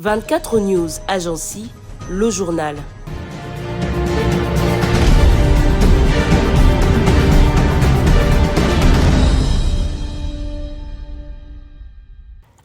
24 News Agency, le journal.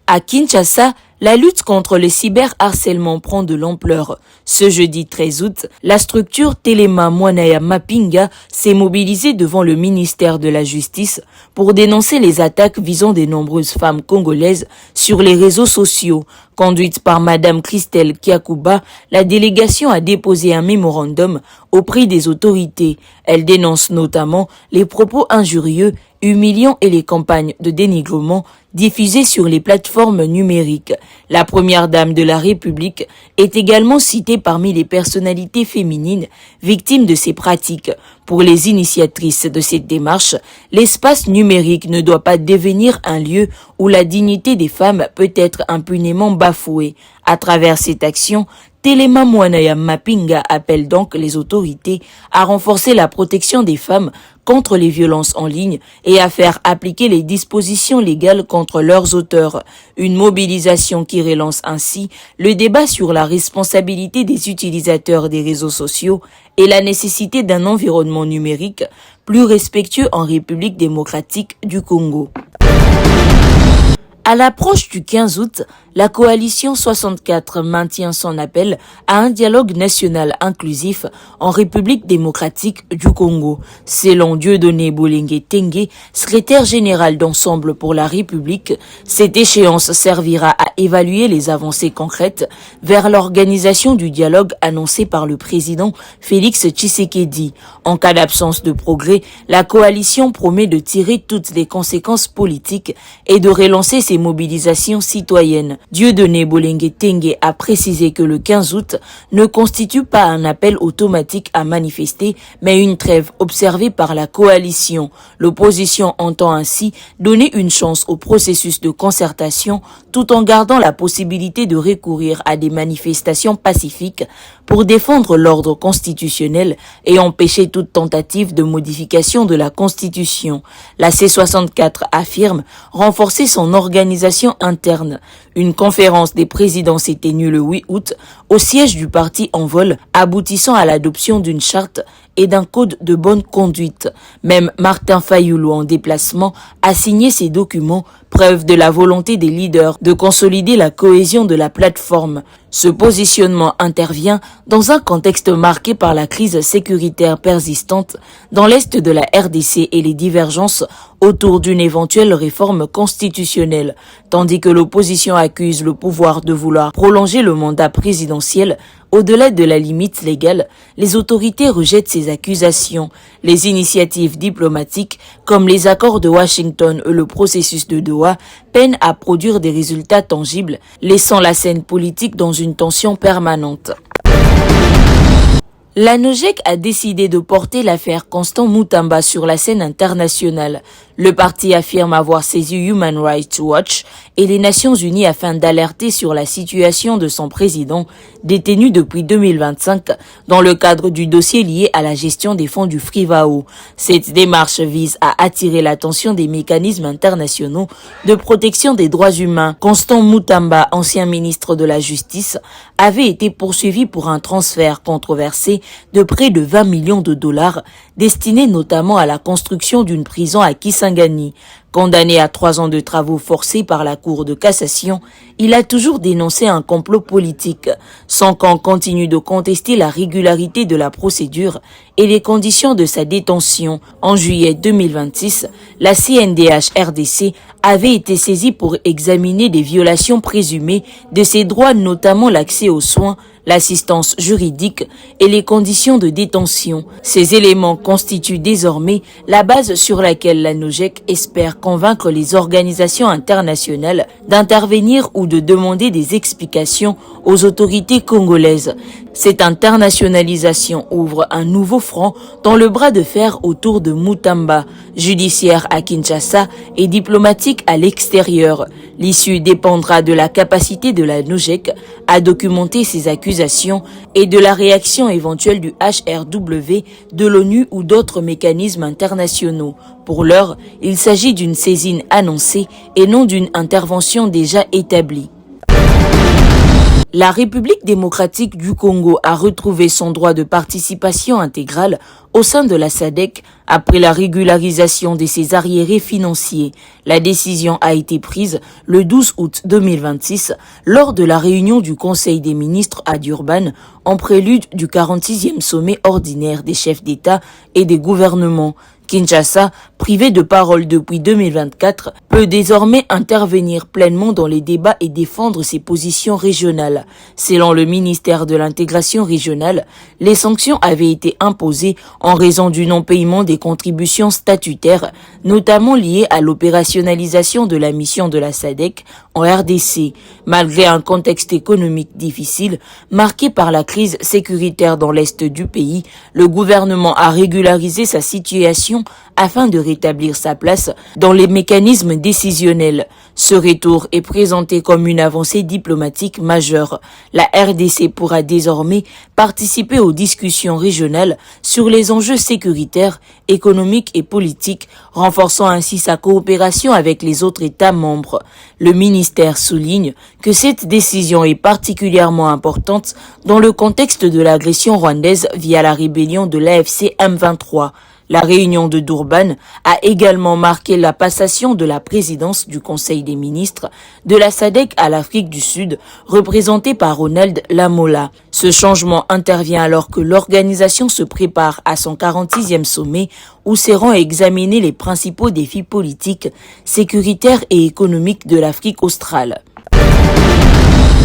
À Kinshasa, la lutte contre le cyberharcèlement prend de l'ampleur. Ce jeudi 13 août, la structure Telema Mwanaya Mapinga s'est mobilisée devant le ministère de la Justice pour dénoncer les attaques visant de nombreuses femmes congolaises sur les réseaux sociaux. Conduite par Madame Christelle Kiakuba, la délégation a déposé un mémorandum auprès des autorités. Elle dénonce notamment les propos injurieux, humiliants et les campagnes de dénigrement diffusées sur les plateformes numériques. La première dame de la République est également citée parmi les personnalités féminines victimes de ces pratiques. Pour les initiatrices de cette démarche, l'espace numérique ne doit pas devenir un lieu où la dignité des femmes peut être impunément bafouée. À travers cette action, Telema Mwanaya Mapinga appelle donc les autorités à renforcer la protection des femmes contre les violences en ligne et à faire appliquer les dispositions légales contre leurs auteurs. Une mobilisation qui relance ainsi le débat sur la responsabilité des utilisateurs des réseaux sociaux et la nécessité d'un environnement numérique plus respectueux en République démocratique du Congo. À l'approche du 15 août, la coalition 64 maintient son appel à un dialogue national inclusif en République démocratique du Congo. Selon Dieudonné Bolenge Tengue, secrétaire général d'Ensemble pour la République, cette échéance servira à évaluer les avancées concrètes vers l'organisation du dialogue annoncé par le président Félix Tshisekedi. En cas d'absence de progrès, la coalition promet de tirer toutes les conséquences politiques et de relancer ses mobilisations citoyennes. Dieudonné Bolenge Tengue a précisé que le 15 août ne constitue pas un appel automatique à manifester, mais une trêve observée par la coalition. L'opposition entend ainsi donner une chance au processus de concertation tout en gardant la possibilité de recourir à des manifestations pacifiques pour défendre l'ordre constitutionnel et empêcher toute tentative de modification de la Constitution. La C64 affirme renforcer son organisation interne. Une conférence des présidents s'est tenue le 8 août au siège du parti en vol, aboutissant à l'adoption d'une charte et d'un code de bonne conduite. Même Martin Fayulu, en déplacement, a signé ces documents, preuve de la volonté des leaders de consolider la cohésion de la plateforme. Ce positionnement intervient dans un contexte marqué par la crise sécuritaire persistante dans l'est de la RDC et les divergences autour d'une éventuelle réforme constitutionnelle, tandis que l'opposition accuse le pouvoir de vouloir prolonger le mandat présidentiel au-delà de la limite légale. Les autorités rejettent ces accusations. Les initiatives diplomatiques, comme les accords de Washington et le processus de Doha, peinent à produire des résultats tangibles, laissant la scène politique dans une tension permanente. La NOJEC a décidé de porter l'affaire Constant Mutamba sur la scène internationale. Le parti affirme avoir saisi Human Rights Watch et les Nations Unies afin d'alerter sur la situation de son président, détenu depuis 2025, dans le cadre du dossier lié à la gestion des fonds du FRIVAO. Cette démarche vise à attirer l'attention des mécanismes internationaux de protection des droits humains. Constant Mutamba, ancien ministre de la Justice, avait été poursuivi pour un transfert controversé de près de 20 millions de dollars, destiné notamment à la construction d'une prison à Kisangani. Condamné à 3 ans de travaux forcés par la Cour de cassation, il a toujours dénoncé un complot politique. Son camp continue de contester la régularité de la procédure et les conditions de sa détention. En juillet 2026, la CNDH-RDC avait été saisie pour examiner des violations présumées de ses droits, notamment l'accès aux soins, l'assistance juridique et les conditions de détention. Ces éléments constituent désormais la base sur laquelle la NOJEC espère convaincre les organisations internationales d'intervenir ou de demander des explications aux autorités congolaises. Cette internationalisation ouvre un nouveau front dans le bras de fer autour de Mutamba, judiciaire à Kinshasa et diplomatique à l'extérieur. L'issue dépendra de la capacité de la NOJEC à documenter ces accusations et de la réaction éventuelle du HRW, de l'ONU ou d'autres mécanismes internationaux. Pour l'heure, il s'agit d'une saisine annoncée et non d'une intervention déjà établie. La République démocratique du Congo a retrouvé son droit de participation intégrale au sein de la SADC après la régularisation de ses arriérés financiers. La décision a été prise le 12 août 2026 lors de la réunion du Conseil des ministres à Durban en prélude du 46e sommet ordinaire des chefs d'État et des gouvernements. Kinshasa, privé de parole depuis 2024, peut désormais intervenir pleinement dans les débats et défendre ses positions régionales. Selon le ministère de l'intégration régionale, les sanctions avaient été imposées en raison du non-paiement des contributions statutaires, notamment liées à l'opérationnalisation de la mission de la SADC en RDC. Malgré un contexte économique difficile, marqué par la crise sécuritaire dans l'est du pays, le gouvernement a régularisé sa situation afin de rétablir sa place dans les mécanismes décisionnels. Ce retour est présenté comme une avancée diplomatique majeure. La RDC pourra désormais participer aux discussions régionales sur les enjeux sécuritaires, économiques et politiques, renforçant ainsi sa coopération avec les autres États membres. Le ministère souligne que cette décision est particulièrement importante dans le contexte de l'agression rwandaise via la rébellion de l'AFC M23. La réunion de Durban a également marqué la passation de la présidence du Conseil des ministres de la SADC à l'Afrique du Sud, représentée par Ronald Lamola. Ce changement intervient alors que l'organisation se prépare à son 46e sommet où seront examinés les principaux défis politiques, sécuritaires et économiques de l'Afrique australe.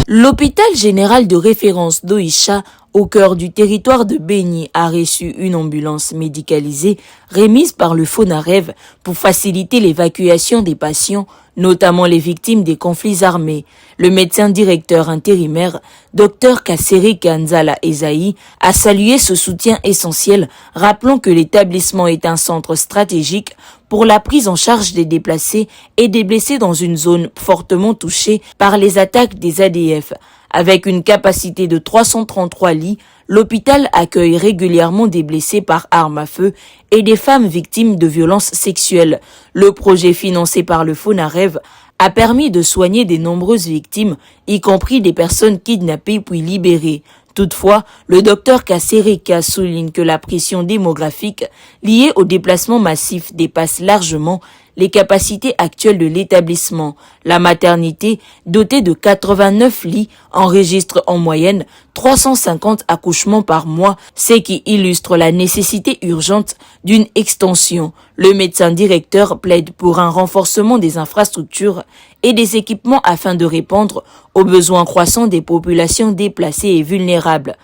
L'hôpital général de référence d'Oicha, au cœur du territoire de Beni, a reçu une ambulance médicalisée remise par le FONAREV pour faciliter l'évacuation des patients, notamment les victimes des conflits armés. Le médecin directeur intérimaire, Dr Kasseri Kanzala Ezaï, a salué ce soutien essentiel, rappelant que l'établissement est un centre stratégique pour la prise en charge des déplacés et des blessés dans une zone fortement touchée par les attaques des ADF. Avec une capacité de 333 lits, l'hôpital accueille régulièrement des blessés par arme à feu et des femmes victimes de violences sexuelles. Le projet financé par le FONAREV a permis de soigner de nombreuses victimes, y compris des personnes kidnappées puis libérées. Toutefois, le docteur Kassereka souligne que la pression démographique liée au déplacement massif dépasse largement les capacités actuelles de l'établissement. La maternité, dotée de 89 lits, enregistre en moyenne 350 accouchements par mois, ce qui illustre la nécessité urgente d'une extension. Le médecin directeur plaide pour un renforcement des infrastructures et des équipements afin de répondre aux besoins croissants des populations déplacées et vulnérables.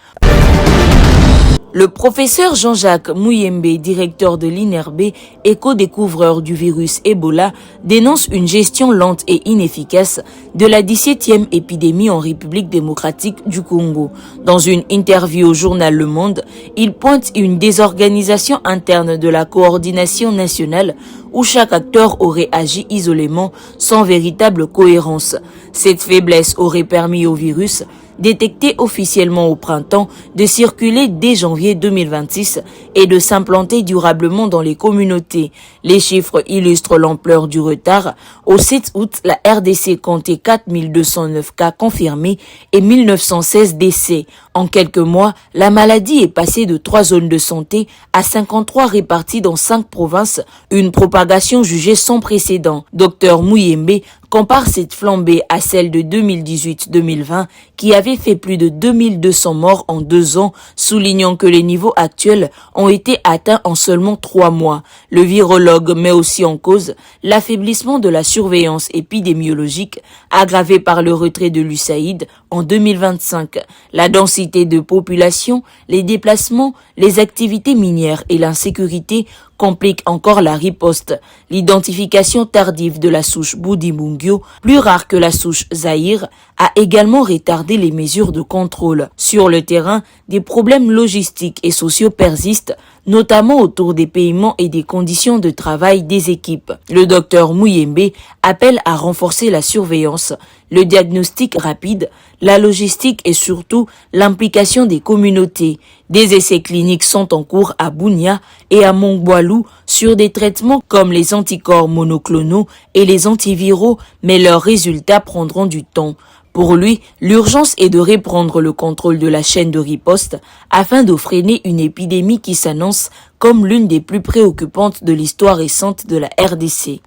Le professeur Jean-Jacques Muyembe, directeur de l'INRB et co-découvreur du virus Ebola, dénonce une gestion lente et inefficace de la 17e épidémie en République démocratique du Congo. Dans une interview au journal Le Monde, il pointe une désorganisation interne de la coordination nationale où chaque acteur aurait agi isolément sans véritable cohérence. Cette faiblesse aurait permis au virus, détecté officiellement au printemps, de circuler dès janvier 2026 et de s'implanter durablement dans les communautés. Les chiffres illustrent l'ampleur du retard. Au 7 août, la RDC comptait 4209 cas confirmés et 1916 décès. En quelques mois, la maladie est passée de 3 zones de santé à 53 réparties dans 5 provinces, une propagation jugée sans précédent. Dr Muyembe compare cette flambée à celle de 2018-2020 qui avait fait plus de 2200 morts en 2 ans, soulignant que les niveaux actuels ont été atteints en seulement 3 mois. Le virologue met aussi en cause l'affaiblissement de la surveillance épidémiologique aggravé par le retrait de l'USAID en 2025. La densité de population, les déplacements, les activités minières et l'insécurité complique encore la riposte. L'identification tardive de la souche Boudimungyo, plus rare que la souche Zaïre, a également retardé les mesures de contrôle. Sur le terrain, des problèmes logistiques et sociaux persistent, notamment autour des paiements et des conditions de travail des équipes. Le docteur Muyembe appelle à renforcer la surveillance, le diagnostic rapide, la logistique et surtout l'implication des communautés. Des essais cliniques sont en cours à Bunia et à Mongboalou sur des traitements comme les anticorps monoclonaux et les antiviraux, mais leurs résultats prendront du temps. Pour lui, l'urgence est de reprendre le contrôle de la chaîne de riposte afin de freiner une épidémie qui s'annonce comme l'une des plus préoccupantes de l'histoire récente de la RDC.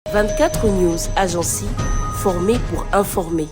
« 24 News Agency, formée pour informer ».